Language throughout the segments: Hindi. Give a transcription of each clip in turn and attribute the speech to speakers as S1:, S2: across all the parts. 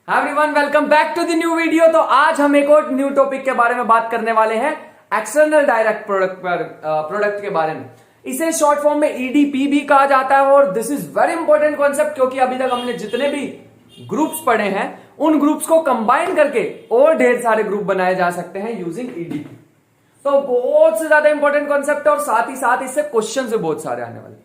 S1: Hi everyone, welcome back to the new video. तो आज हम एक और न्यू टॉपिक के बारे में बात करने वाले हैं, एक्सटर्नल डायरेक्ट प्रोडक्ट के बारे में। इसे शॉर्ट फॉर्म में ईडीपी भी कहा जाता है और this is very important concept, क्योंकि अभी तक हमने जितने भी ग्रुप्स पढ़े हैं उन ग्रुप्स को कंबाइन करके और ढेर सारे ग्रुप बनाए जा सकते हैं यूजिंग ईडीपी। तो बहुत से ज्यादा इंपॉर्टेंट कॉन्सेप्ट है और साथ ही साथ इससे क्वेश्चन से बहुत सारे आने वाले,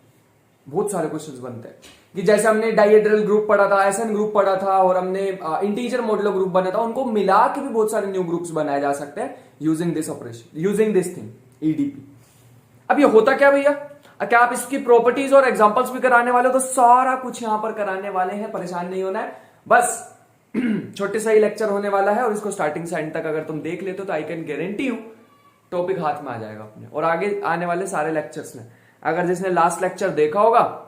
S1: बहुत सारे क्वेश्चंस बनते हैं कि जैसे हमने डाइहेड्रल ग्रुप पढ़ा था, एसएन ग्रुप पढ़ा था और हमने इंटीजर मॉडुलो ग्रुप बना था, उनको मिला के भी बहुत सारे न्यू ग्रुप्स बनाए जा सकते हैं using this operation, using this thing EDP. अब ये होता क्या भैया, क्या आप इसकी प्रॉपर्टीज और एग्जांपल्स भी कराने वाले हो? तो सारा कुछ यहां पर कराने वाले हैं, परेशान नहीं होना है। बस छोटे सा ही लेक्चर होने वाला है और इसको स्टार्टिंग से एंड तक अगर तुम देख लेते हो तो I can guarantee you topic हाथ में आ जाएगा अपने। और आगे आने वाले सारे लेक्चर्स में अगर जिसने लास्ट लेक्चर देखा होगा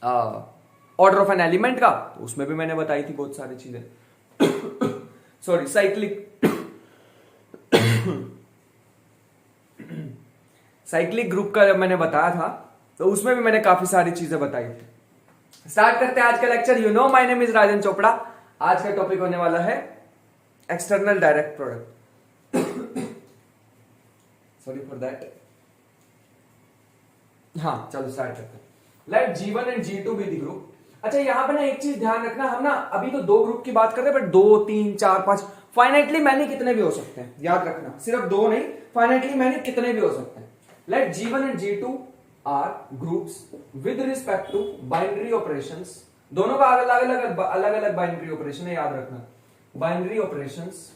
S1: ऑर्डर ऑफ एन एलिमेंट का, तो उसमें भी मैंने बताई थी बहुत सारी चीजें सॉरी साइक्लिक ग्रुप का जब मैंने बताया था तो उसमें भी मैंने काफी सारी चीजें बताई थी। स्टार्ट करते हैं आज का lecture. You know my name is Rajan Chopra. आज का टॉपिक होने वाला है external direct product. Sorry for that. हाँ चलो स्टार्ट करते हैं। Let G1 and G2 be the group. अच्छा यहां पे ना एक चीज ध्यान रखना, हम ना अभी तो दो ग्रुप की बात कर रहे हैं, बट 2, 3, 4, 5 फाइनाइटली मैनी कितने भी हो सकते हैं, याद रखना। सिर्फ दो नहीं, फाइनाइटली मैनी कितने भी हो सकते हैं। Let G1 and G2 are groups with respect to binary operations. दोनों का अलग अलग बाइनरी ऑपरेशन है, याद रखना। बाइनरी ऑपरेशंस,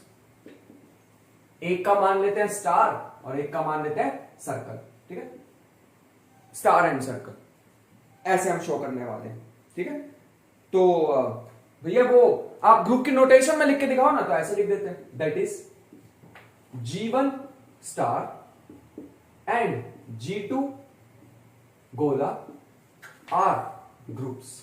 S1: एक का मान लेते हैं स्टार और एक का मान लेते हैं सर्कल, ठीक है, स्टार एंड सर्कल, ऐसे हम शो करने वाले हैं, ठीक है। तो भैया वो आप ग्रुप की नोटेशन में लिख के दिखाओ ना, तो ऐसे लिख देते हैं, that is G1 star and G2 गोला आर ग्रुप्स।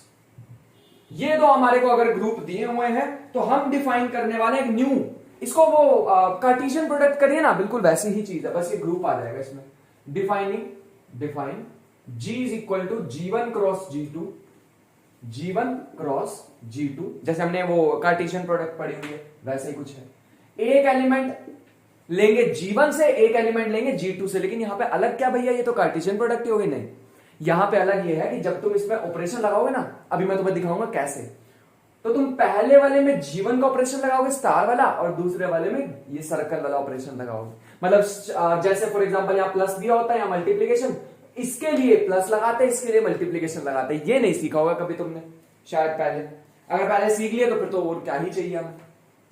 S1: ये दो हमारे को अगर ग्रुप दिए हुए हैं तो हम डिफाइन करने वाले एक न्यू, इसको वो कार्टेशियन प्रोडक्ट करिए ना, बिल्कुल वैसी ही चीज है, बस ये ग्रुप आ जाएगा इसमें। Define G is equal to G1 cross G2, G1 cross G2, जैसे हमने वो कार्टेशियन प्रोडक्ट पढ़ी हुई है वैसे ही कुछ है। एक एलिमेंट लेंगे G1 से, एक एलिमेंट लेंगे G2 से, लेकिन यहां पे अलग क्या भैया, ये तो कार्टेशियन प्रोडक्ट ही होगी। नहीं, यहां पे अलग ये है कि जब तुम इसमें ऑपरेशन लगाओगे ना, अभी मैं तुम्हें दिखाऊंगा कैसे, तो तुम पहले वाले में G1 का ऑपरेशन लगाओगे स्टार वाला और दूसरे वाले में ये सर्कल वाला ऑपरेशन लगाओगे। मतलब जैसे फॉर एग्जांपल यहां प्लस दिया होता है या मल्टीप्लीकेशन, इसके लिए प्लस लगाते हैं, इसके लिए मल्टीप्लीकेशन लगाते हैं। ये नहीं सीखा होगा कभी तुमने शायद पहले, अगर पहले सीख लिया तो फिर तो और क्या ही चाहिए हमें।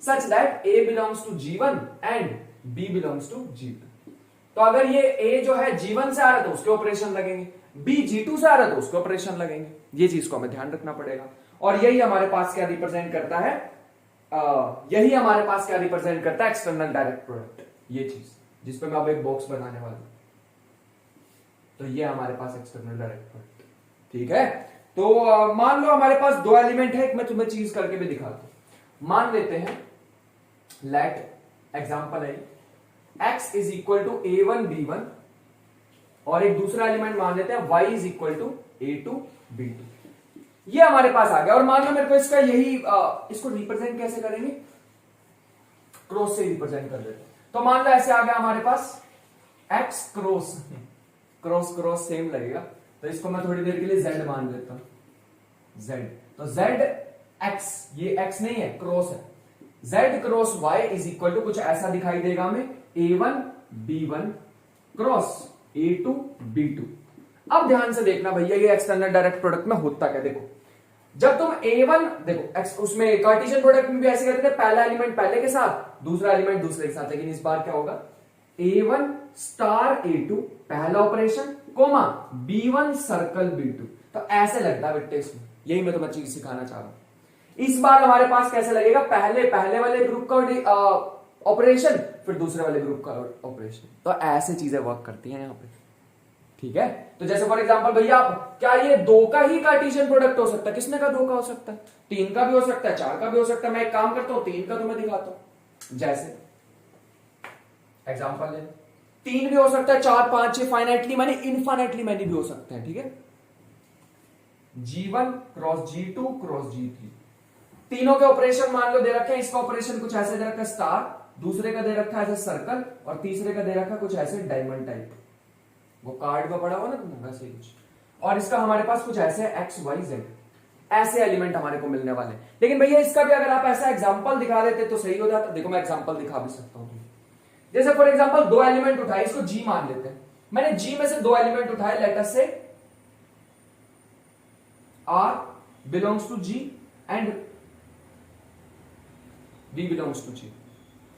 S1: Such that A belongs to G1 and B belongs to G2। तो अगर ये A जो है G1 से आ रहा है तो उसके ऑपरेशन लगेंगे, B G2 से आ रहा है तो उसके ऑपरेशन लगेंगे। ये चीज को हमें ध्यान रखना पड़ेगा। और यही हमारे पास क्या रिप्रेजेंट करता है, यही हमारे पास क्या रिप्रेजेंट करता है, एक्सटर्नल डायरेक्ट प्रोडक्ट। ये चीज जिसपे मैं अब एक बॉक्स बनाने वाला हूं, तो ये हमारे पास एक्सटर्नल डायरेक्ट प्रोडक्ट, ठीक है। तो मान लो हमारे पास दो एलिमेंट है, एक मैं तुम्हें चीज करके भी दिखाता हूं। मान लेते हैं, लेट एग्जांपल है x is equal to A1 B1 और एक दूसरा एलिमेंट मान लेते हैं y is equal to A2 B2। ये हमारे पास आ गया। और मान लो मेरे को इसका यही इसको रिप्रेजेंट कैसे करेंगे, क्रॉस से रिप्रेजेंट कर देते। तो मान लो ऐसे आ गया हमारे पास x क्रॉस क्रॉस सेम लगेगा, तो इसको मैं थोड़ी देर के लिए z मान लेता हूं, z। तो z x, ये x नहीं है, क्रॉस है, z cross y is equal to कुछ ऐसा दिखाई देगा हमें, A1 B1 cross A2 B2। अब ध्यान से देखना भैया, ये एक्सटर्नल डायरेक्ट प्रोडक्ट में होता क्या, देखो जब तुम A1 देखो उसमें कार्टेशियन प्रोडक्ट में भी ऐसे करते थे, पहला एलिमेंट पहले के साथ, दूसरा एलिमेंट दूसरे के साथ, लेकिन इस बार क्या होगा, A1 स्टार A2 पहला operation, coma B1 circle B2। तो ऐसे लगता है बेटे इसमें, यही मैं तुम्हें चीज सिखाना चाह रहा हूं। इस बार हमारे पास कैसे लगेगा, पहले वाले ग्रुप का ऑपरेशन, फिर दूसरे वाले ग्रुप का ऑपरेशन। तो ऐसे चीजें वर्क करती हैं यहां पे, ठीक है। तो जैसे फॉर एग्जांपल भैया, आप क्या ये दो का ही कार्टेशियन प्रोडक्ट हो सकता है, किसने का दो का हो सकता है, 3 का भी हो सकता है, 4 का भी हो सकता है। मैं एक काम करता हूं, 3 का तुम्हें दिखाता हूं। जैसे एग्जांपल है, 3 भी हो सकता है, 4, 5, 6 फाइनाइटली मैनी, इनफाइनाइटली मैनी भी हो सकते हैं, ठीक है। G1 cross G2 cross G3, तीनों के ऑपरेशन मान लो दे रखे हैं, इसका ऑपरेशन कुछ ऐसे दे रखा है स्टार, दूसरे का दे रखा है ऐसे सर्कल, और तीसरे का दे रखा है कुछ ऐसे डायमंड टाइप, वो कार्ड में पड़ा हुआ ना तुमने वैसे ही कुछ, और इसका हमारे पास कुछ ऐसे एक्स वाई जेड, ऐसे एलिमेंट हमारे को मिलने वाले। लेकिन भैया इसका भी अगर आप ऐसा एग्जांपल दिखा देते तो सही हो जाता। देखो मैं एग्जांपल दिखा भी सकता हूं, जैसे फॉर एग्जांपल दो एलिमेंट उठाए, इसको जी मान लेते हैं, मैंने जी में से दो एलिमेंट उठाए, let us say r belongs to G and b belongs to G,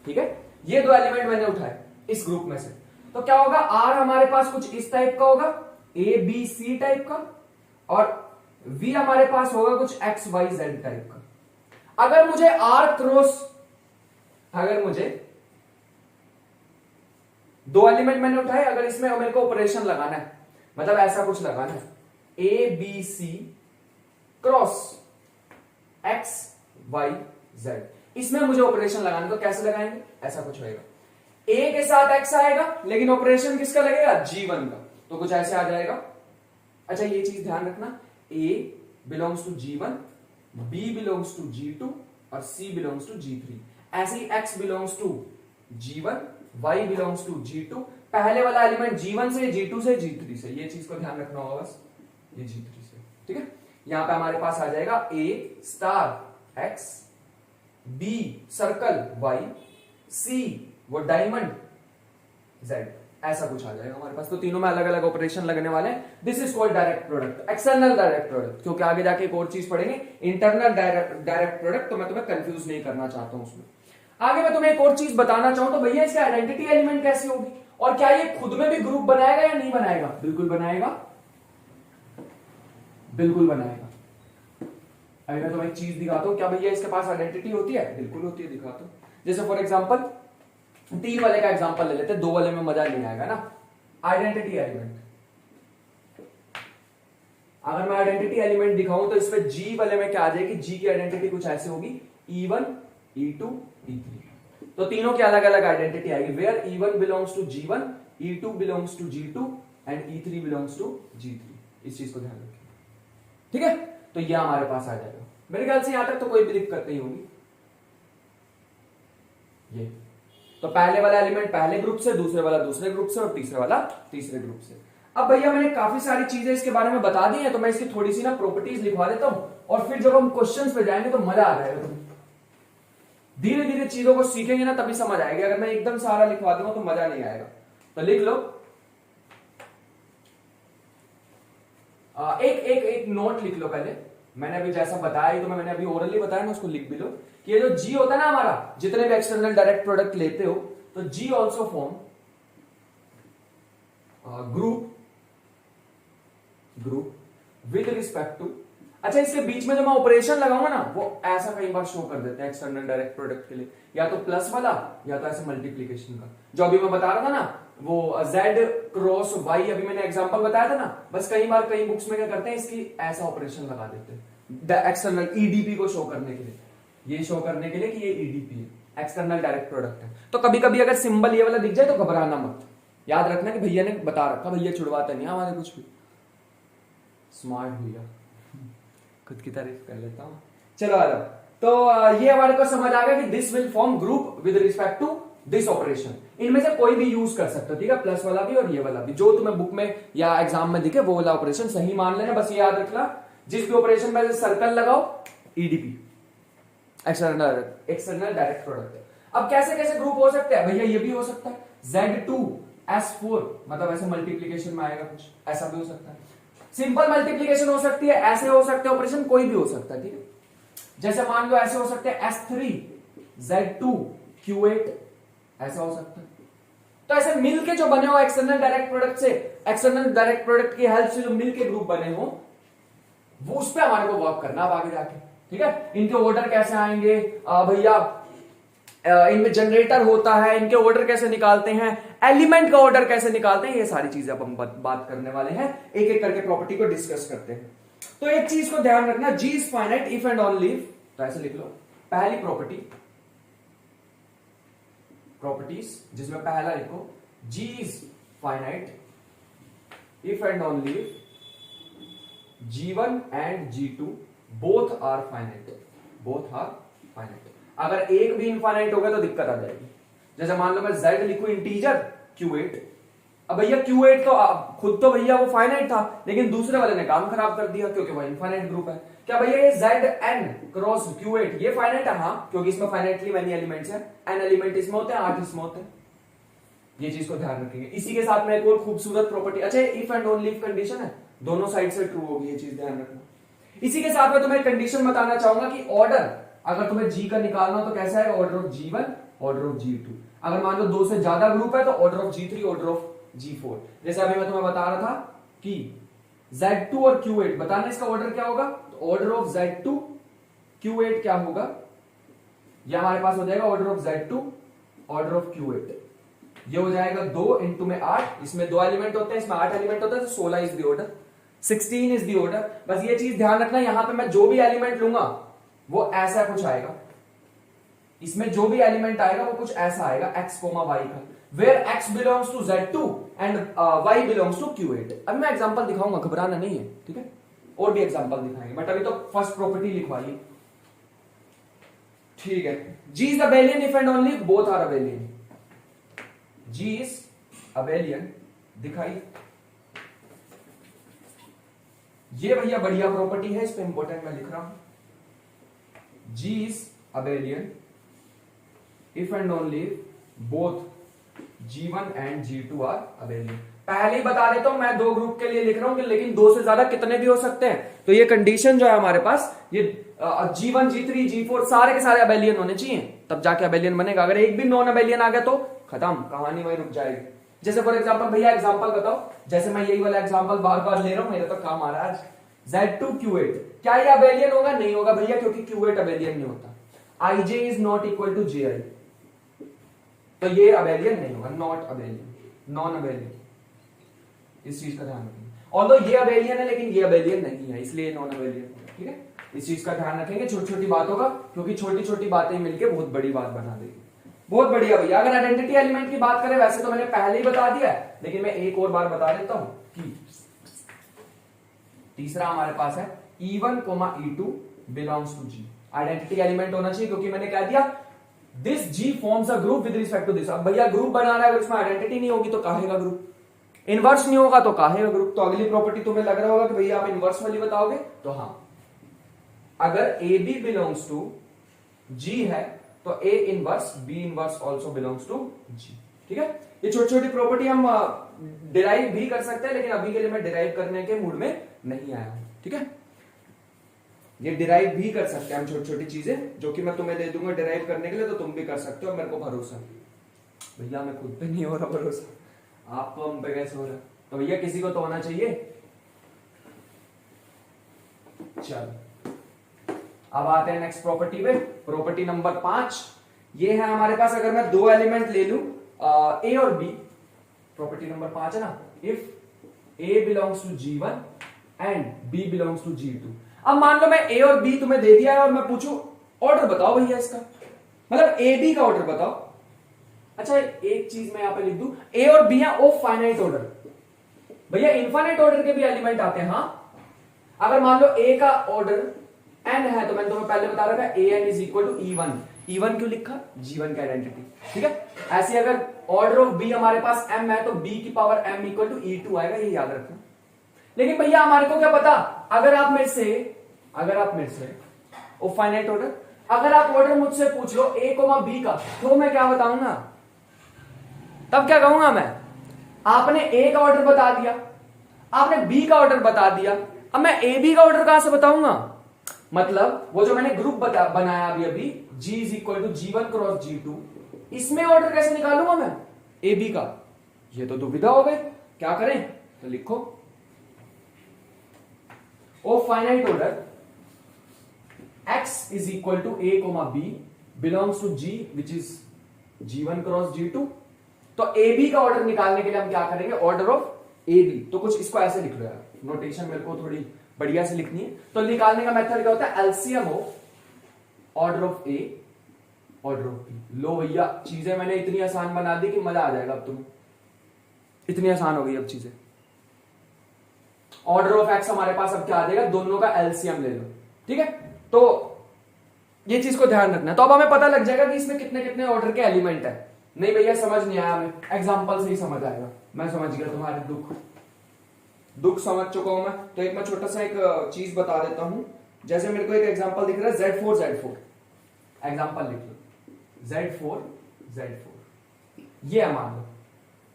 S1: ठीक है। ये दो एलिमेंट मैंने उठाए इस ग्रुप में से, तो क्या होगा, आर हमारे पास कुछ इस टाइप का होगा, ए बी सी टाइप का, और वी हमारे पास होगा कुछ एक्स वाई जेड टाइप का। अगर मुझे आर क्रॉस, अगर मुझे दो एलिमेंट मैंने उठाए, अगर इसमें मेरे को ऑपरेशन लगाना है, मतलब ऐसा कुछ लगाना है, a b c cross x y z, इसमें मुझे ऑपरेशन लगाना, तो कैसे लगाएंगे, ऐसा कुछ होएगा, ए के साथ एक्स आएगा, लेकिन ऑपरेशन किसका लगेगा, G1 का, तो कुछ ऐसे आ जाएगा। अच्छा ये चीज ध्यान रखना, A belongs to G1, B belongs to G2 और C बिलोंग्स टू G3, ऐसे ही X belongs to G1, Y belongs to G2, पहले वाला एलिमेंट G1 से, G2 से, G3 से, ये चीज को ध्यान रखना होगा बस, ये G3 से, ठीक है। यहां पे हमारे पास आ जाएगा A star X, B circle Y, C वो डायमंड Z, ऐसा कुछ आ जाएगा हमारे पास। तो तीनों में अलग अलग ऑपरेशन लगने वाले हैं। This is called direct product, external direct product, क्योंकि आगे जाके एक और चीज पढ़ेंगे इंटरनल डायरेक्ट प्रोडक्ट, तो मैं तुम्हें कंफ्यूज नहीं करना चाहता हूं उसमें। आगे मैं तुम्हें एक और चीज बताना चाहूं, तो भैया इसका आइडेंटिटी एलिमेंट कैसी होगी, और क्या ये खुद में भी ग्रुप बनाएगा या नहीं बनाएगा, बिल्कुल बनाएगा, बिल्कुल बनाएगा। अगर मैं तुम्हें एक चीज दिखाता हूं, क्या भैया इसके पास आइडेंटिटी होती है, बिल्कुल होती है, दिखाता हूं। जैसे फॉर एग्जाम्पल 3 वाले का एग्जांपल ले लेते हैं, 2 वाले में मजा नहीं आएगा ना। आइडेंटिटी एलिमेंट, अगर मैं आइडेंटिटी एलिमेंट दिखाऊं तो इसमें जी वाले में क्या आ जाएगी, जी की आइडेंटिटी कुछ ऐसे होगी, E1 E2 E3, तो तीनों की अलग अलग आइडेंटिटी आएगी, where E1 belongs to G1, E2 belongs to G2 and E3 belongs to G3। इस चीज को ध्यान रखें, ठीक है। तो यह हमारे पास आ जाएगा। मेरे ख्याल से यहां तक तो कोई भी दिक्कत नहीं होगी। ये तो पहले वाला एलिमेंट पहले ग्रुप से, दूसरे वाला दूसरे ग्रुप से, और तीसरे वाला तीसरे ग्रुप से। अब भैया मैंने काफी सारी चीजें इसके बारे में बता दी हैं, तो मैं इसकी थोड़ी सी ना प्रॉपर्टीज लिखवा देता हूं, और फिर जब हम क्वेश्चंस पे जाएंगे तो मजा आ जाएगा। धीरे धीरे चीजों को सीखेंगे ना तभी समझ आएगी, अगर मैं एकदम सारा लिखवा दूंगा तो मजा नहीं आएगा। तो लिख लो, एक नोट लिख लो पहले। मैंने अभी जैसा बताया, तो मैंने अभी ओरली बताया ना, उसको लिख भी लो कि ये जो G होता है ना हमारा, जितने भी एक्सटर्नल डायरेक्ट प्रोडक्ट लेते हो, तो G also form group with respect to. अच्छा इसके बीच में जो मैं ऑपरेशन लगाऊंगा ना, वो ऐसा कई बार शो कर देते हैं एक्सटर्नल डायरेक्ट प्रोडक्ट के लिए, या तो प्लस वाला या तो ऐसे मल्टीप्लीकेशन का, जो अभी मैं बता रहा था ना, वो Z क्रॉस Y, अभी मैंने एग्जांपल बताया था ना। बस कई बार कई बुक्स में क्या करते हैं, इसकी ऐसा ऑपरेशन लगा देते हैं एक्सटर्नल EDP को शो करने के लिए, ये शो करने के लिए कि ये EDP है, एक्सटर्नल डायरेक्ट प्रोडक्ट है। तो कभी कभी अगर सिंबल ये वाला दिख जाए तो घबराना मत, याद रखना कि भैया ने बता रखा, भैया छुड़वाते नहीं हमारे कुछ भी। स्मार्ट भैया, खुद की तारीफ कर लेता हूं। चलो आ जाओ। तो ये हमारे को समझ आ गया कि this will form group with respect to this operation. इनमें से कोई भी यूज कर सकते हो, ठीक है, प्लस वाला भी और ये वाला भी, जो तुम्हें बुक में या एग्जाम में दिखे वो वाला ऑपरेशन सही मान लेना। बस ये याद रखना, जिस भी ऑपरेशन में सर्कल लगाओ EDP, एक्सटर्नल डायरेक्ट प्रोडक्ट। अब कैसे कैसे ग्रुप हो सकते हैं भैया, ये भी हो सकता है Z2S4, मतलब ऐसे मल्टीप्लीकेशन में आएगा कुछ, ऐसा भी हो सकता है। सिंपल मल्टीप्लीकेशन हो सकती है, ऐसे हो सकते हैं ऑपरेशन, कोई भी हो सकता है, ठीक है। जैसे मान लो ऐसे हो सकते हैं S3Z2Q8, ऐसा हो सकता है। तो ऐसे मिलके जो बने हो एक्सटर्नल डायरेक्ट प्रोडक्ट से, एक्सटर्नल डायरेक्ट प्रोडक्ट की हेल्प से जो मिलके ग्रुप बने हो, वो उस पर हमारे को वर्क करना अब आगे जाके, ठीक है। इनके ऑर्डर कैसे आएंगे भैया, इनमें जनरेटर होता है, इनके ऑर्डर कैसे निकालते हैं, एलिमेंट का ऑर्डर कैसे निकालते हैं, ये सारी चीजें अब हम बात करने वाले हैं, एक एक करके प्रॉपर्टी को डिस्कस करते हैं। तो एक चीज को ध्यान रखना, G is finite if and only if, तो ऐसे लिख लो पहली प्रॉपर्टीज, जिसमें पहला लिखो G is finite if and only if G1 and G2 both are finite, both are finite. अगर एक भी इनफाइनाइट होगा तो दिक्कत आ जाएगी। जैसे मान लो मैं z लिखूं इंटीजर Q8, अब भैया Q8 तो खुद तो भैया वो फाइनाइट था, लेकिन दूसरे वाले ने काम खराब कर दिया क्योंकि वो इनफाइनाइट ग्रुप है। क्या भैया ये Zn क्रॉस Q8 ये फाइनाइट है? हाँ, क्योंकि इसमें फाइनाइटली मैनी एलिमेंट्स हैं, n एलिमेंट इसमें होते हैं, 8 इसमें होते हैं। ये चीज को ध्यान रखेंगे। इसी के साथ में एक और खूबसूरत प्रॉपर्टी, अच्छा if and only if condition है, दोनों साइड से ट्रू होगी, ये चीज ध्यान रखना। इसी के साथ में तुम्हें कंडीशन बताना चाहूंगा कि ऑर्डर अगर तुम्हें जी का निकालना हो तो कैसा है, order of G1 order of G2। अगर मान लो दो से ज्यादा ग्रुप है तो order of G3 order of G4। जैसे अभी मैं तुम्हें बता रहा था कि Z2 और Q8 बताना इसका ऑर्डर क्या होगा, तो ऑर्डर ऑफ Z2 Q8 क्या होगा, ये हमारे पास हो जाएगा order of Z2 order of Q8। ये हो जाएगा 2 इंटू में 8, इसमें 2 एलिमेंट होते हैं, इसमें 8 एलिमेंट होते हैं, तो 16 is the order, 16 is the order. बस ये चीज ध्यान रखना, यहां पे मैं जो भी एलिमेंट लूंगा वो ऐसा कुछ आएगा, इसमें जो भी एलिमेंट आएगा वो कुछ ऐसा आएगा x, y का, where x belongs to Z2 and y belongs to Q8। अभी मैं एग्जांपल दिखाऊंगा, घबराना नहीं है, ठीक है, और भी एग्जांपल दिखाएंगे, बट अभी तो फर्स्ट प्रॉपर्टी लिखवाइए, ठीक है। G is abelian if and only both are abelian, G is abelian, दिखाइए। ये भैया बढ़िया प्रॉपर्टी है, इस पे इंपॉर्टेंट मैं लिख रहा हूं, G is abelian if and only both G1 and G2 are abelian। पहले ही बता देता हूं, मैं दो ग्रुप के लिए लिख रहा हूं, लेकिन दो से ज्यादा कितने भी हो सकते हैं। तो ये कंडीशन जो है हमारे पास, ये G1 G3 G4 सारे के सारे अबेलियन होने चाहिए, तब जाके अबेलियन बनेगा। अगर एक भी नॉन अबेलियन आ गया तो खत्म, कहानी वहीं रुक जाएगी। जैसे फॉर एग्जांपल भैया एग्जांपल बताओ, जैसे मैं यही वाला एग्जांपल बार बार ले रहा हूं, मेरा तो काम आ रहा है आज। Z2 Q8 क्या ये अबेलियन होगा? नहीं होगा भैया, क्योंकि Q8 अबेलियन नहीं होता। IJ is not equal to JI, तो ये अबेलियन नहीं होगा, नॉट अबेलियन, नॉन अबेलियन। इस चीज का ध्यान रखेंगे। ऑल्दो ये अबेलियन है लेकिन ये अबेलियन नहीं है, इसलिए नॉन अबेलियन होगा, ठीक है। इस चीज का ध्यान रखेंगे छोटी छोटी बातों का, क्योंकि छोटी छोटी बातें मिलकर बहुत बड़ी बात बना देगी। बहुत बढ़िया भैया। अगर आइडेंटिटी एलिमेंट की बात करें, वैसे तो मैंने पहले ही बता दिया है, लेकिन मैं एक और बार बता देता हूं कि तीसरा हमारे पास है E1, E2 belongs to G। Identity element होना चाहिए, क्योंकि मैंने कह दिया this G forms a group with respect to this. अब भैया ग्रुप बना रहा है, अगर इसमें आइडेंटिटी नहीं होगी तो काहेगा ग्रुप, इनवर्स नहीं होगा तो काहेगा ग्रुप। तो अगली प्रॉपर्टी तुम्हें लग रहा होगा कि भैया आप इनवर्स वाली बताओगे, तो हाँ, अगर AB बिलोंग्स टू G है तो A inverse B inverse also belongs to G, ठीक है। ये छोटी छोटी प्रॉपर्टी हम डिराइव भी कर सकते हैं, लेकिन अभी के लिए मैं डिराइव करने के मूड में नहीं आया हूं, ठीक है। ये डिराइव भी कर सकते हैं हम, छोटी छोटी चीजें जो कि मैं तुम्हें दे दूंगा डिराइव करने के लिए, तो तुम भी कर सकते हो। मेरे को भरोसा भैया, मैं खुद पे नहीं हो रहा भरोसा, आपको हम पे कैसे हो रहा, तो भैया किसी को तो होना चाहिए। चलो अब आते हैं नेक्स्ट प्रॉपर्टी पे, प्रॉपर्टी नंबर 5। ये है हमारे पास, अगर मैं दो एलिमेंट ले लूं A और B, प्रॉपर्टी नंबर 5 है ना, if A belongs to G1 and B belongs to G2। अब मान लो मैं A और B तुम्हें दे दिया है और मैं पूछूं ऑर्डर बताओ भैया इसका, मतलब A B का ऑर्डर बताओ। अच्छा एक चीज मैं यहां पे लिख दूं, A और B है ऑफ फाइनाइट ऑर्डर। भैया इनफाइनाइट ऑर्डर के भी एलिमेंट आते हैं, हाँ। अगर मान लो A का ऑर्डर n है, तो मैंने तुम्हें पहले बता रखा है an is equal to E1। E1 क्यों लिखा? G1 का आइडेंटिटी, ठीक है। ऐसे अगर ऑर्डर ऑफ B हमारे पास m है तो B की power m equal to E2 आएगा, ये याद रखना। लेकिन भैया हमारे को क्या पता, अगर आप मेरे से ऑफ फाइनाइट ऑर्डर, अगर आप ऑर्डर मुझसे पूछ लो A, B का, तो मैं क्या बताऊंगा? तब क्या कहूंगा मैं? आपने A का ऑर्डर बता दिया, आपने B का ऑर्डर बता दिया, अब मैं A B का ऑर्डर कहां से बताऊंगा? मतलब वो जो मैंने ग्रुप बनाया अभी G is equal to G1 cross G2, इसमें ऑर्डर कैसे निकालूंगा मैं A B का? ये तो दुविधा हो गई, क्या करें? तो लिखो of finite order X is equal to A, B belongs to G which is G1 cross G2। तो A B का ऑर्डर निकालने के लिए हम क्या करेंगे? Order of A B। तो कुछ इसको ऐसे लिख लो यार, नोटेशन मेरे को थोड़ी बढ़िया से लिखनी है। तो निकालने का मेथड क्या होता है? LCM of order of A order of B। लो भैया चीजें मैंने इतनी आसान बना दी कि मजा आ जाएगा अब तुम्हें, इतनी आसान हो गई अब चीजें। ऑर्डर ऑफ X हमारे पास अब क्या आ जाएगा? दोनों का एलसीएम ले लो, ठीक है। तो ये चीज को ध्यान रखना। तो अब हमें पता लग जाएगा कि इसमें कितने कितने ऑर्डर के एलिमेंट है। नहीं भैया समझ नहीं आया, हमें एग्जाम्पल से ही समझ आएगा। मैं समझ गया तुम्हारे दुख समझ चुका हूं मैं। तो एक मैं छोटा सा एक चीज बता देता हूं। जैसे मेरे को एक एग्जाम्पल दिख रहा है Z4 एग्जाम्पल लिख लो, Z4 ये है मान लो।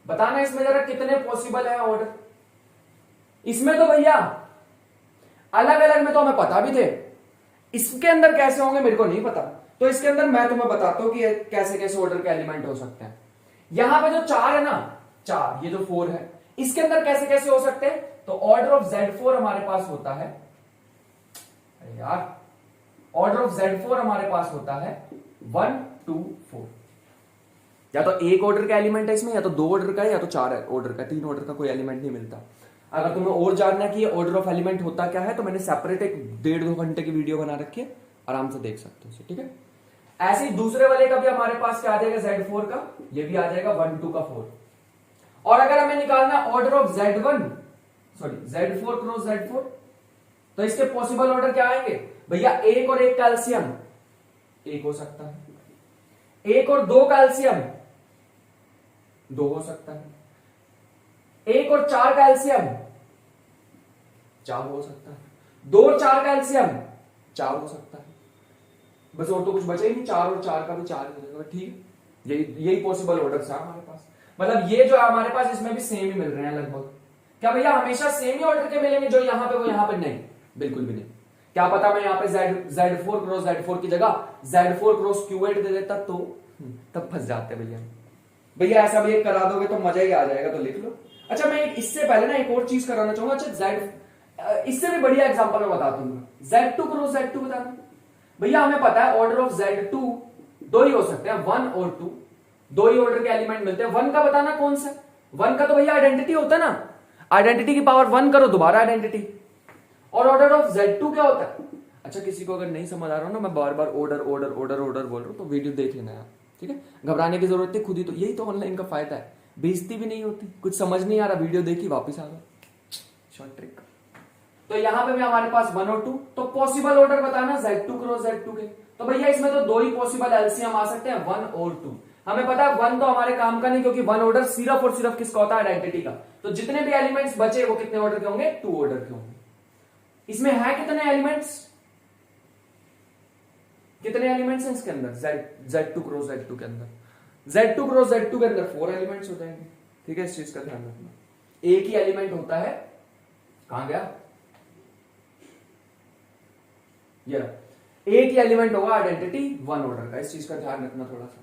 S1: बताना इसमें जरा कितने पॉसिबल है ऑर्डर। इसमें तो भैया अलग अलग में तो हमें पता भी थे, इसके अंदर कैसे होंगे मेरे को नहीं पता। तो इसके अंदर मैं तुम्हें बताता हूं कि कैसे कैसे ऑर्डर के एलिमेंट हो सकते हैं। यहां पे जो 4 है ना, 4 ये जो 4 है, इसके अंदर कैसे कैसे हो सकते हैं। तो ऑर्डर ऑफ Z4 हमारे पास होता है, अरे यार, ऑर्डर ऑफ Z4 हमारे पास होता है 1 2 4। या तो एक ऑर्डर का एलिमेंट है इसमें, या तो 2 ऑर्डर का है, या तो 4 ऑर्डर का, 3 ऑर्डर का कोई एलिमेंट नहीं मिलता। अगर तुम्हें और जानना कि ये ऑर्डर ऑफ एलिमेंट होता क्या है तो मैंने सेपरेट एक 1.5-2 घंटे की वीडियो बना रखी है, आराम से देख सकते हो, ठीक है। ऐसे ही दूसरे वाले का भी हमारे पास क्या आ जाएगा Z4 का, ये भी आ जाएगा 1 2 का 4। और अगर हमें निकालना order of Z4 cross Z4, तो इसके पॉसिबल ऑर्डर क्या आएंगे भैया। 1 और 1 कैल्शियम 1 हो सकता है, 1 और 2 कैल्शियम 2 हो सकता है, 1 और 4 कैल्शियम 4 हो सकता है, 2 और 4 कैल्शियम 4 हो सकता है। बस और तो कुछ बचा ही नहीं, 4 और 4 का भी 4 हो जाएगा, ठीक है। यही पॉसिबल ऑर्डर्स है हमारे पास। मतलब ये जो है हमारे पास इसमें भी सेम ही मिल रहे हैं लगभग। क्या भैया हमेशा सेम ही ऑर्डर के मिलेंगे जो यहां पे वो यहां पे? नहीं, बिल्कुल भी नहीं। क्या पता मैं यहां पे Z4 क्रॉस Z4 की जगह Z4 क्रॉस Q8 दे देता तो तब फंस जाते भैया। ऐसा भी एक करा दोगे तो मजा ही आ जाएगा, तो लिख लो। अच्छा मैं इससे पहले ना एक और चीज कराना चाहूंगा। अच्छा इससे भी बढ़िया एग्जांपल मैं बता दूंगा। Z2 क्रॉस Z2 बताना भैया। हमें पता है ऑर्डर ऑफ Z2 दो ही हो सकते हैं, 1 और 2, दो ही ऑर्डर के एलिमेंट मिलते हैं। 1 का बताना कौन सा? 1 का तो भैया आइडेंटिटी होता है ना, आइडेंटिटी की पावर 1 करो दोबारा आइडेंटिटी। और ऑर्डर ऑफ Z2 क्या होता है? अच्छा किसी को अगर नहीं समझ आ रहा हो ना, मैं बार बार ऑर्डर बोल रहा हूं तो वीडियो देख लेना यार, ठीक है। घबराने की जरूरत है, खुद ही तो, यही तो ऑनलाइन का फायदा है, बेइज्जती भी नहीं होती। कुछ समझ नहीं आ रहा, वीडियो देखी वापिस आ गए, शॉर्ट ट्रिक। तो यहां पे भी हमारे पास 1 और 2, तो पॉसिबल ऑर्डर बताना Z2 क्रॉस Z2 के। तो भैया इसमें तो दो ही पॉसिबल एलसीएम आ सकते हैं, 1 और 2। हमें पता है 1 तो हमारे काम का नहीं, क्योंकि 1 ऑर्डर सिर्फ और सिर्फ किसका होता है? आइडेंटिटी का। तो जितने भी एलिमेंट्स बचे वो कितने ऑर्डर के होंगे? 2 ऑर्डर के होंगे। इसमें है कितने एलिमेंट्स? कितने एलिमेंट्स हैं इसके अंदर? Z2 क्रॉस Z2 के अंदर, Z2 क्रॉस Z2 के अंदर 4 एलिमेंट्स हो जाएंगे, ठीक है। इस चीज का ध्यान रखना। एक ही एलिमेंट होता है, कहां गया ये, एक ही एलिमेंट होगा आइडेंटिटी 1 ऑर्डर का। इस चीज का ध्यान रखना थोड़ा सा।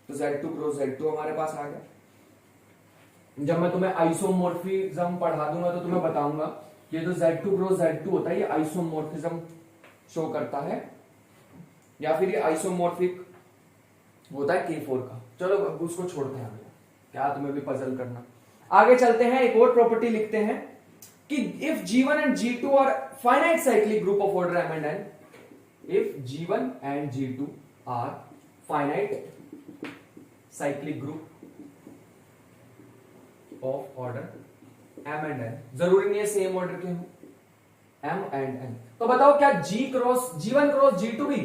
S1: तो Z2 क्रॉस Z2 हमारे पास आ गया। जब मैं तुम्हें आइसोमॉर्फिज्म पढ़ा दूंगा तो तुम्हें बताऊंगा ये जो Z2 क्रॉस Z2 होता है ये आइसोमॉर्फिज्म शो करता है, या फिर ये आइसोमॉर्फिक होता है K4 का। चलो अब उसको छोड़ते हैं, क्या तुम्हें भी पजल करना। आगे चलते हैं, एक और प्रॉपर्टी लिखते हैं कि if G1 and G2 are finite cyclic group of order M and N, if G1 and G2 are finite cyclic group of order M and N, जरूरी नहीं है सेम ऑर्डर के हो, M and N। तो बताओ क्या G1 क्रॉस G2 भी,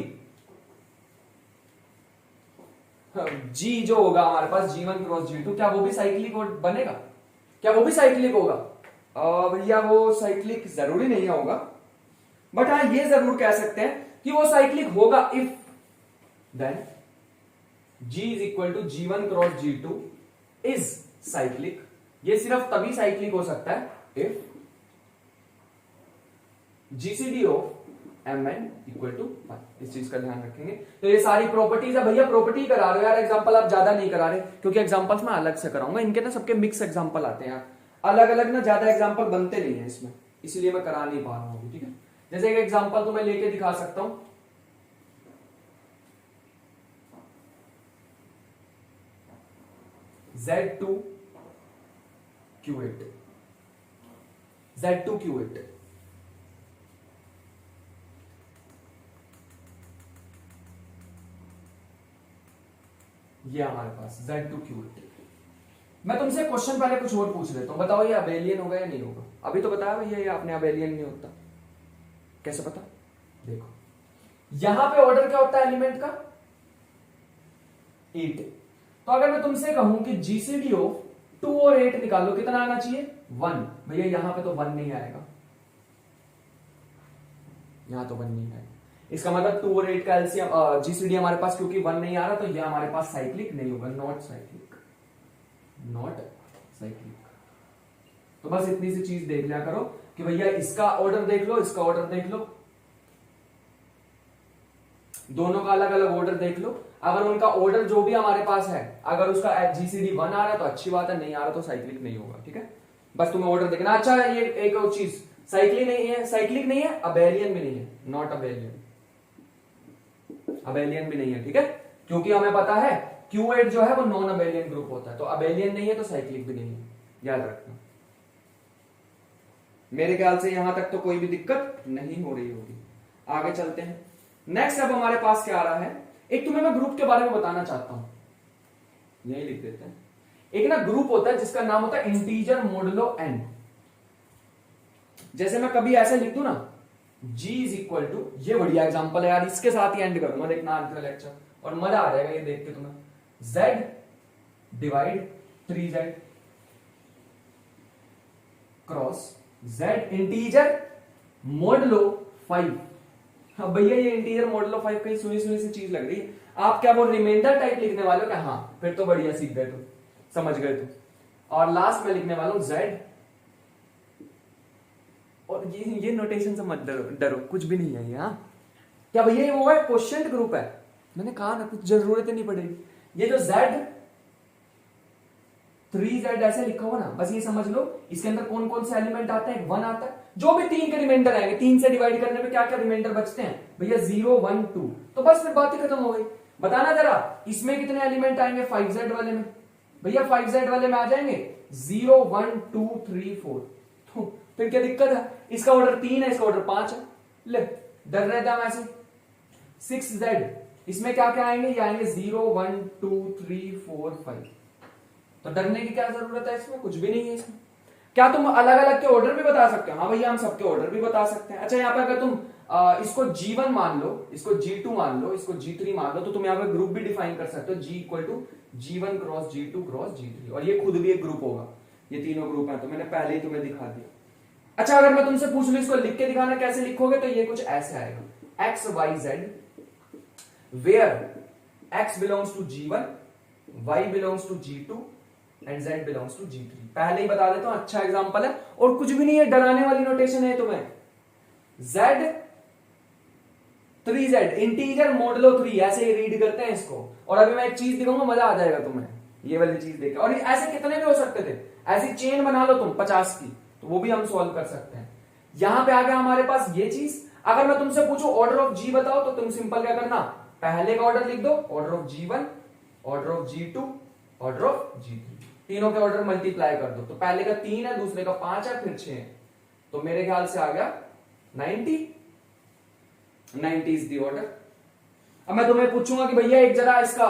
S1: G जो होगा हमारे पास G1 क्रॉस G2, क्या वो भी साइक्लिक बनेगा? क्या वो भी साइक्लिक होगा? भैया वो साइक्लिक जरूरी नहीं होगा, बट हाँ ये जरूर कह सकते हैं कि वो साइक्लिक होगा if then G is equal to G1 cross G2 is cyclic. ये सिर्फ तभी साइक्लिक हो सकता है if GCD of Mn equal to 1। इस चीज का ध्यान रखेंगे। तो ये सारी प्रॉपर्टीज है भैया, प्रॉपर्टी करा रहे हो यार, एग्जांपल आप ज्यादा नहीं करा रहे, क्योंकि एग्जांपल्स मैं अलग से कराऊंगा। इनके ना सबके मिक्स एग्जांपल आते हैं यार, अलग अलग ना ज्यादा एग्जांपल बनते नहीं है इसमें, इसलिए मैं करा नहीं पा रहा हूं, ठीक है। जैसे एक एग्जांपल तो मैं लेके दिखा सकता हूं, Z2 Q8, Z2 Q8, ये हमारे पास Z2 Q8। मैं तुमसे क्वेश्चन पहले कुछ और पूछ लेता हूं, बताओ ये अबेलियन होगा या नहीं होगा? अभी तो बताया भैया ये आपने अबेलियन नहीं होता, कैसे पता? देखो यहां पे ऑर्डर क्या होता है एलिमेंट का? 8। तो अगर मैं तुमसे कहूं कि जीसीडी ऑफ 2 और 8 निकालो, कितना आना चाहिए? 1। भैया यहां पे तो 1 नहीं आएगा, यहां तो 1 नहीं आएगा। इसका मतलब 2 और 8 का एलसीएम जीसीडी हमारे पास क्योंकि 1 नहीं आ रहा, तो यह हमारे पास साइक्लिक नहीं होगा, नॉट साइक्लिक, नॉट साइक्लिक। तो बस इतनी सी चीज देख लिया करो कि भैया इसका ऑर्डर देख लो, इसका ऑर्डर देख लो, दोनों का अलग अलग ऑर्डर देख लो। अगर उनका ऑर्डर जो भी हमारे पास है, अगर उसका जीसीडी 1 आ रहा है तो अच्छी बात है, नहीं आ रहा तो साइक्लिक नहीं होगा, ठीक है। बस तुम्हें ऑर्डर देखना। अच्छा ये एक और चीज, साइक्लिक नहीं है, साइक्लिक नहीं है, अबेलियन भी नहीं है, नॉट अबेलियन, अबेलियन भी नहीं है, ठीक है। क्योंकि हमें पता है Q8 जो है वो नॉन अबेलियन ग्रुप होता है, तो अबेलियन नहीं है तो साइक्लिक भी नहीं है, याद रखना। मेरे ख्याल से यहां तक तो कोई भी दिक्कत नहीं हो रही होगी। आगे चलते हैं। नेक्स्ट अब हमारे पास क्या आ रहा है, एक तुम्हें मैं ग्रुप के बारे में बताना चाहता हूं, यही लिख देते हैं। एक ना ग्रुप होता है जिसका नाम होता है इंटीजर मोडुलो n। जैसे मैं कभी ऐसे लिख दूं ना, G इज इक्वल टू, ये बढ़िया एग्जांपल है यार, इसके साथ ही एंड करूंगा, देखना आज का लेक्चर, और मजा आ जाएगा ये देख के तुम्हें। Z divide 3Z cross Z integer modulo 5। हाँ भैया ये इंटीजर मोडुलो 5 कहीं सुनी सुनी सी चीज लग रही है। आप क्या वो रिमाइंडर टाइप लिखने वाले हो क्या? हाँ, फिर तो बढ़िया, सीख गए तुम, समझ गए तुम। और लास्ट में लिखने वाला हूं Z, और ये नोटेशन से मत डरो, कुछ भी नहीं है यहाँ। क्या भैया ये वो है क्वोशिएंट ग्रुप है? मैंने कहा ना, कुछ जरूरत नहीं पड़ेगी। ये जो Z 3Z ऐसे लिखा हुआ ना, बस ये समझ लो इसके अंदर कौन कौन से एलिमेंट आते हैं। 1 आता है, जो भी 3 के रिमाइंडर आएंगे, 3 से डिवाइड करने पे क्या क्या रिमाइंडर बचते हैं भैया? 0 1 2। तो बस फिर बात ही खत्म हो गई। बताना जरा इसमें कितने एलिमेंट आएंगे 5Z वाले में? भैया 5Z वाले में आ जाएंगे 0 1 2 3 4। तो फिर क्या दिक्कत है? इसका ऑर्डर 3 है, इसका ऑर्डर 5 है। ले, डर रहे थे हम ऐसे। 6Z, इसमें क्या क्या आएंगे? ये आएंगे 0 1 2 3 4 5। तो डरने की क्या जरूरत है? इसमें कुछ भी नहीं है। इसमें क्या तुम अलग अलग के ऑर्डर भी बता सकते हो? हाँ भैया हम सबके ऑर्डर भी बता सकते हैं। अच्छा यहाँ पे अगर तुम इसको G1 मान लो, इसको G2 मान लो, इसको G3 मान लो, तो तुम यहाँ पे ग्रुप भी डिफाइन कर सकते हो, G equal to G1 cross G2 cross G3, और ये खुद भी एक ग्रुप होगा। ये तीनों ग्रुप है, तो मैंने पहले ही तुम्हें दिखा दिया। अच्छा अगर मैं तुमसे पूछ लूं इसको लिख के दिखाना, कैसे लिखोगे? तो ये कुछ ऐसे आएगा, एक्स वाई जेड, वेयर एक्स belongs to G1, y belongs to G2 and Z belongs to G3। पहले ही बता देता हूं, अच्छा एग्जांपल है और कुछ भी नहीं है, डराने वाली नोटेशन है तुम्हें। Z 3Z इंटीजर मोडुलो 3, ऐसे ही रीड करते हैं इसको। और अभी मैं एक चीज दिखाऊंगा, मजा आ जाएगा तुम्हें ये वाली चीज देख के। और ऐसे कितने भी हो सकते थे, ऐसी चेन बना लो तुम 50 की, तो वो भी हम सॉल्व कर सकते हैं। यहां पे आ गया हमारे पास ये चीज। अगर मैं तुमसे पूछूं ऑर्डर ऑफ G बताओ, तो तुम सिंपल क्या करना, पहले का ऑर्डर लिख दो, order of G1, order of G2, order of G3, तीनों के ऑर्डर मल्टीप्लाई कर दो। तो पहले का 3 है, दूसरे का 5 है, फिर 6 है, तो मेरे ख्याल से आ गया 90। 90 इज द ऑर्डर। अब मैं तुम्हें पूछूंगा कि भैया एक जरा इसका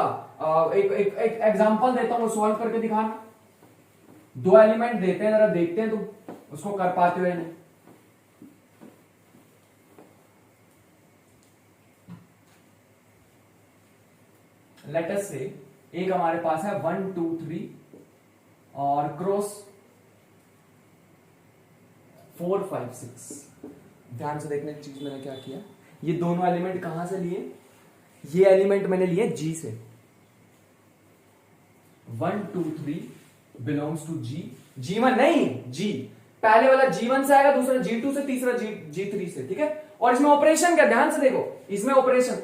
S1: एक एग्जांपल देता हूं, सॉल्व करके दिखाना। 2 एलिमेंट देते हैं, जरा देखते हैं तुम उसको कर पाते हो या नहीं। लेट अस से एक हमारे पास है 1 2 3 और क्रॉस 4 5 6। ध्यान से देखने की चीज मैंने क्या किया, ये दोनों एलिमेंट कहां से लिए? ये एलिमेंट मैंने लिए G से। 1 2 3 बिलोंग्स टू G, G1 नहीं G, पहले वाला G1 से आएगा, दूसरा G2 से, तीसरा G3 से, ठीक है। और इसमें ऑपरेशन क्या, ध्यान से देखो, इसमें ऑपरेशन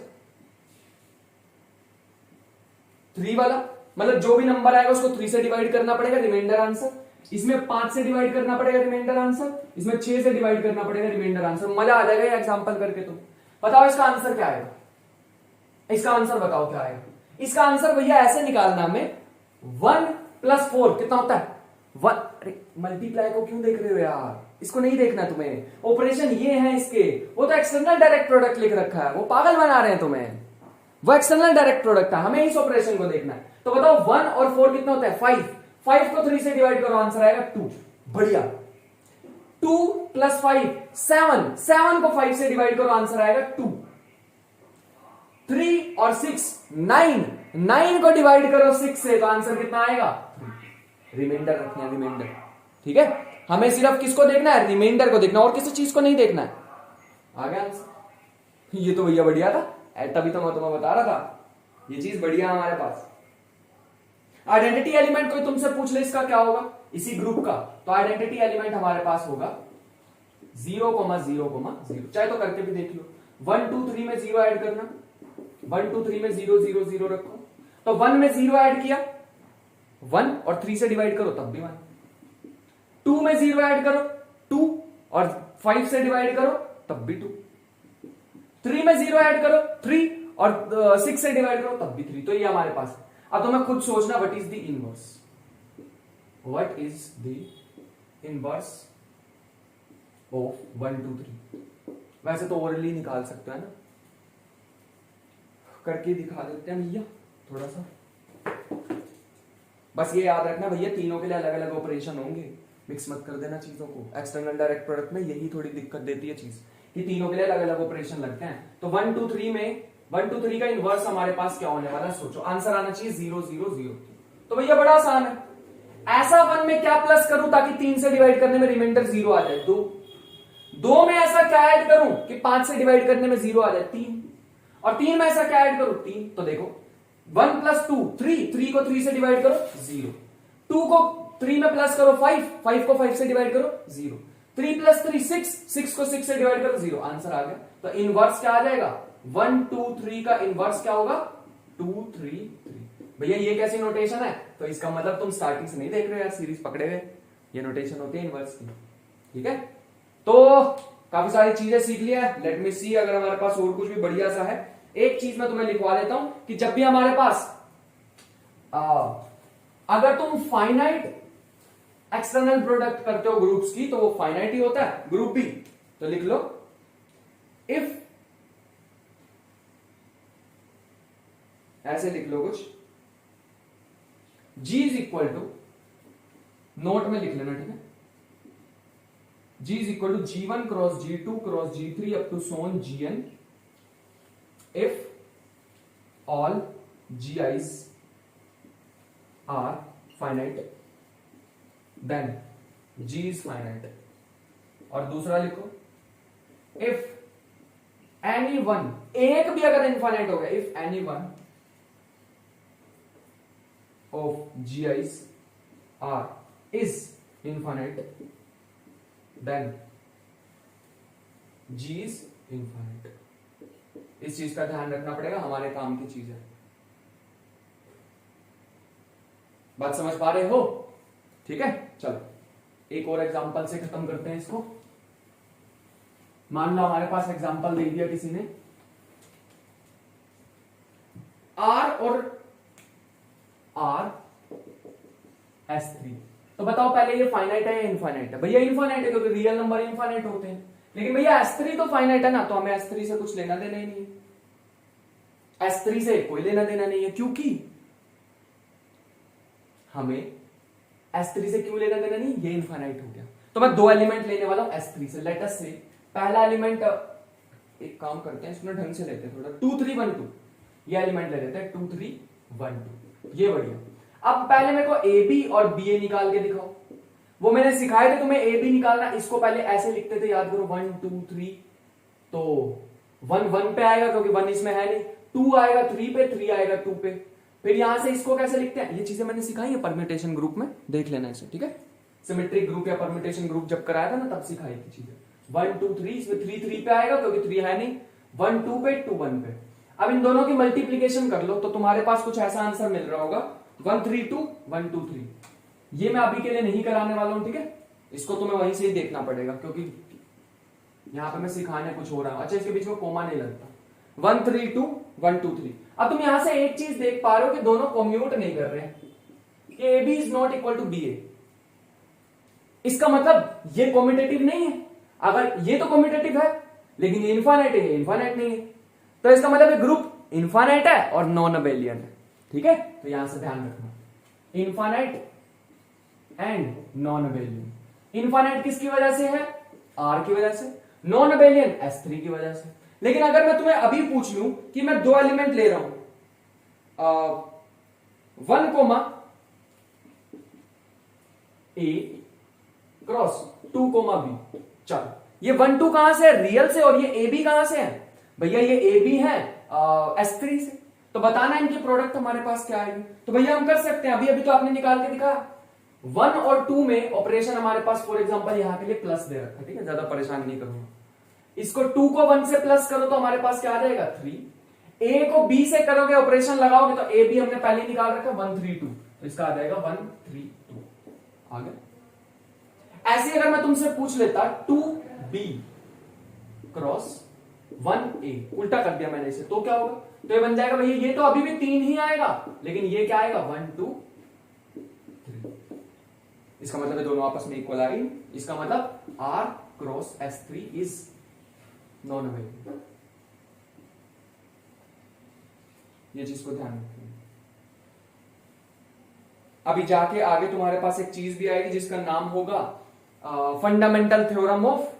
S1: 3 वाला, मतलब जो भी नंबर आएगा उसको 3 से डिवाइड करना पड़ेगा, रिमाइंडर आंसर। इसमें 5 से डिवाइड करना पड़ेगा, रिमाइंडर आंसर। इसमें 6 से डिवाइड करना पड़ेगा, रिमाइंडर आंसर। मजा आ जाएगा ये एग्जांपल करके। तुम बताओ इसका आंसर क्या आएगा? इसका आंसर बताओ क्या आएगा? इसका आंसर भैया ऐसे निकालना हमें, 1 + 4 कितना होता है? 1। अरे मल्टीप्लाई को क्यों देख रहे हो यार, इसको नहीं देखना तुम्हें, ऑपरेशन ये है इसके। वो तो एक्सटर्नल डायरेक्ट प्रोडक्ट लिख रखा है, वो पागल बना रहे हैं तुम्हें, वो एक्सटर्नल डायरेक्ट प्रोडक्ट है, हमें इस ऑपरेशन को देखना है। तो बताओ 1 और 4 कितना होता है? 5। 5 को 3 से डिवाइड करो, आंसर आएगा 2। बढ़िया। 2 + 5 7, 7 को 5 से डिवाइड करो, आंसर आएगा 2। 3 और 6 9, 9 को डिवाइड करो 6 से तो आंसर कितना आएगा? रिमाइंडर रखना है, रिमाइंडर। ठीक है, हमें सिर्फ किसको देखना है? रिमाइंडर को देखना, और किसी चीज को नहीं देखना है। आ गया आंसर। ये तो भैया बढ़िया था, तभी तो मैं तुम्हें बता रहा था ये चीज बढ़िया हमारे पास। आइडेंटिटी एलिमेंट कोई तुमसे पूछ ले इसका क्या होगा इसी ग्रुप का, तो आइडेंटिटी एलिमेंट हमारे पास होगा 0,0,0, चाहे तो करके भी देख लो। 1 2 3 में 0 ऐड करना, 1 2 3 में 0 0 0 रखो, तो 1 में 0 ऐड किया 1 और 3 से डिवाइड करो तब भी 1। 2 में 0 ऐड करो 2 और 5 से डिवाइड करो तब भी 2। 3 में 0 ऐड करो 3 और 6 से डिवाइड करो तब भी 3। तो ये हमारे पास है। अब तुम्हें खुद सोचना what is the inverse, what is the inverse of 1 2 3। वैसे तो ओरली निकाल सकते हैं ना, करके दिखा देते हैं भैया थोड़ा सा। बस ये याद रखना भैया तीनों के लिए अलग अलग ऑपरेशन होंगे, मिक्स मत कर देना चीजों को। एक्सटर्नल डायरेक्ट प्रोडक्ट में यही थोड़ी दिक्कत देती है चीज कि तीनों के लिए अलग अलग ऑपरेशन लगते हैं। तो 1 2 3 में 1 2 3 का इनवर्स हमारे पास क्या होने वाला है? सोचो, आंसर आना चाहिए 0 0 0। तो भैया बड़ा आसान है, ऐसा 1 में क्या प्लस करूं ताकि 3 से डिवाइड करने में रिमाइंडर 0 आ जाए? 2 में ऐसा क्या ऐड करूं कि 5 से डिवाइड करने में 0 आ जाए? 3। और 3 में ऐसा क्या ऐड करूं? 3। तो देखो 1 + 2 3 को 3 से डिवाइड करो 0, 2 को 3 में प्लस करो 5 को 5 से डिवाइड करो 0, 3 + 3 6 को 6 से डिवाइड करो 0। आंसर आ गया। तो इनवर्स क्या आ जाएगा? 1 2 3 का इनवर्स क्या होगा? 2 3 3। भैया ये कैसी नोटेशन है? तो इसका मतलब तुम स्टार्टिंग से नहीं देख रहे हो यार, सीरीज पकड़े हुए। ये नोटेशन होती है इनवर्स की। ठीक है, तो काफी सारी चीजें सीख लिया है। लेट मी सी अगर हमारे पास और कुछ भी बढ़िया सा है। एक चीज मैं तुम्हें लिखवा देता हूं कि जब भी हमारे पास अगर तुम फाइनाइट एक्सटर्नल प्रोडक्ट करते हो ग्रुप्स की, तो वो फाइनाइट ही होता है ग्रुप भी। तो लिख लो, इफ, ऐसे लिख लो कुछ, G is equal to, note में लिख लेना, ठीक है, G is equal to G1 cross G2 cross G3 up to so on Gn if all gi's are finite then G is finite। और दूसरा लिखो, if any one, एक भी अगर इनफाइनाइट हो गया, if any one of gi's are is infinite then G is infinite। इस चीज का ध्यान रखना पड़ेगा, हमारे काम की चीज है। बात समझ पा रहे हो? ठीक है, चलो एक और एग्जांपल से खत्म करते हैं इसको। मान लो हमारे पास एग्जांपल दे दिया किसी ने, R और R S3। तो बताओ पहले ये फाइनाइट है या इनफाइनाइट है? भैया इनफाइनाइट है, क्योंकि रियल नंबर इनफाइनाइट होते हैं। लेकिन भैया S3 तो फाइनाइट है ना, तो हमें S3 से कुछ लेना देना ही नहीं है। S3 से कोई लेना देना नहीं है, क्योंकि हमें S3 से क्यों लेना देना नहीं, ये इनफाइनाइट हो गया। तो मैं दो एलिमेंट लेने वाला हूं S3 से। लेट अस से पहला एलिमेंट, एक काम करते हैं इसमें ढंग से लेते हैं थोड़ा, 2 3 1 2, ये एलिमेंट ले लेते हैं 2 3 1 2, ये बढ़िया। अब पहले मेरे को AB और BA निकाल के दिखाओ। वो मैंने सिखाए थे तुम्हें AB निकालना, इसको पहले ऐसे लिखते थे, याद करो 1 2 3, तो 1 1 पे आएगा क्योंकि 1 इसमें है नहीं, 2 आएगा 3 पे, 3 आएगा 2 पे। फिर यहां से इसको कैसे लिखते हैं, ये चीजें मैंने सिखाई है परम्यूटेशन ग्रुप में, देख लेना इसे, ठीक है। सिमेट्रिक ग्रुप या परम्यूटेशन ग्रुप जब कराया था ना, तब सिखाई थी चीजें। 1 2 3, इसमें 3 3 पे आएगा क्योंकि 3 है नहीं, 1 2 पे, 2 1 पे। अब इन दोनों की मल्टीप्लीकेशन कर लो तो तुम्हारे पास कुछ ऐसा आंसर मिल रहा होगा, 1 3 2 1 2 3। ये मैं अभी के लिए नहीं कराने वाला हूं, ठीक है, इसको तुम्हें वहीं से ही देखना पड़ेगा क्योंकि यहां पे मैं सिखाने कुछ हो रहा हूं। अच्छा, इसके बीच में कोमा नहीं लगता। 1 3 2 1 2 3। अब तुम यहां से एक चीज देख पा रहे हो कि दोनों कॉम्यूट नहीं कर रहे हैं, कि AB is not equal to BA। इसका मतलब ये कॉम्यूटेटिव नहीं है। अगर ये तो कॉम्यूटेटिव है लेकिन ये इनफाइनाइट है, ये इनफाइनाइट नहीं है, तो इसका मतलब ग्रुप इनफाइनाइट है और नॉन अबेलियन है, ठीक है। तो यहां से ध्यान रखना, infinite and non abelian. Infinite किसकी वजह से है? R की वजह से। नॉन अबेलियन S3 की वजह से। लेकिन अगर मैं तुम्हें अभी पूछ लूं कि मैं 2 एलिमेंट ले रहा हूं 1 कोमा ए क्रॉस 2 कोमा बी, चलो ये 1 2 कहां से है? रियल से। और ये ए बी कहां से है? भैया ये ए बी है S3 से। तो बताना इनकी प्रोडक्ट हमारे पास क्या आएगी। तो भैया हम कर सकते हैं, अभी अभी तो आपने निकाल के दिखाया। 1 और 2 में ऑपरेशन हमारे पास फॉर एग्जांपल यहां के लिए प्लस दे रखा है, ठीक है, ज्यादा परेशान नहीं करूंगा। इसको 2 को 1 से प्लस करो तो हमारे पास क्या आ जाएगा 3। ए को बी से करोगे, ऑपरेशन लगाओगे तो ए बी हमने पहले निकाल रखा 1 3 2, तो इसका आ जाएगा 1 3 2। आगे ऐसे अगर मैं तुमसे पूछ लेता 2b क्रॉस 1a, उल्टा कर दिया मैंने इसे, तो क्या होगा? तो ये बन जाएगा भैया, ये तो अभी भी 3 ही आएगा, लेकिन ये क्या आएगा 1 2 3। इसका मतलब है दोनों आपस में इक्वल आएंगे। इसका मतलब r cross S3 is non available. ये चीज को ध्यान रखिए। अभी जाके आगे तुम्हारे पास एक चीज भी आएगी जिसका नाम होगा fundamental theorem of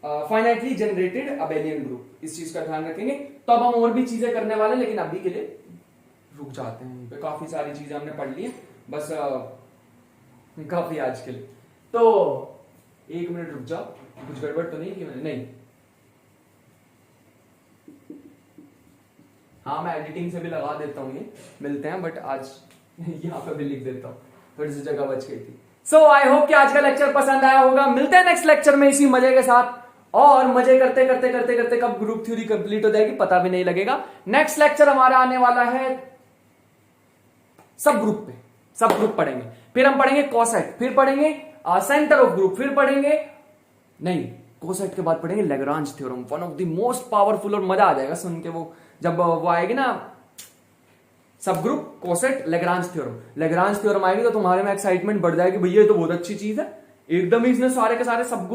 S1: finitely generated abelian group. इस चीज का ध्यान रखेंगे। तो अब हम और भी चीजें करने वाले हैं, लेकिन अभी के लिए रुक जाते हैं। पे काफी सारी चीजें हमने पढ़ ली है, बस काफी आज के लिए। तो 1 मिनट रुक जाओ, कुछ गड़बड़ तो नहीं की मैंने? नहीं, हाँ मैं एडिटिंग से भी लगा देता हूँ, ये मिलते हैं, बट आज यहाँ पे भी लिख देता हूँ, थोड़ी सी जगह बच गई थी। सो आई होप कि आज का लेक्चर पसंद आया होगा। मिलते हैं नेक्स्ट लेक्चर में इसी मजे के साथ, और मजे करते करते करते करते कब ग्रुप थ्योरी कंप्लीट हो जाएगी पता भी नहीं लगेगा। नेक्स्ट लेक्चर हमारा आने वाला है सब ग्रुप पे, सब ग्रुप पढ़ेंगे, फिर हम पढ़ेंगे कोसेट, फिर पढ़ेंगे सेंटर ऑफ ग्रुप, फिर पढ़ेंगे नहीं कोसेट के बाद पढ़ेंगे Lagrange theorem, one of the most powerful, और मजा आ जाएगा सुन के वो जब वो आएगी ना सब group coset Lagrange theorem. Lagrange theorem आएगी तो तुम्हारे में एक्साइटमेंट बढ़ जाएगी, भैया ये तो बहुत अच्छी चीज है, एकदम ही इसने सारे के सारे सब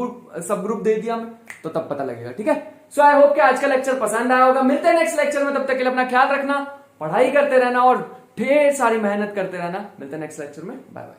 S1: ग्रुप दे दिया हमें, तो तब पता लगेगा। ठीक है, सो आई होप कि आज का लेक्चर पसंद आया होगा। मिलते हैं नेक्स्ट लेक्चर में, तब तक के लिए अपना ख्याल रखना, पढ़ाई करते रहना और ढेर सारी मेहनत करते रहना। मिलते हैं नेक्स्ट लेक्चर में, बाय बाय।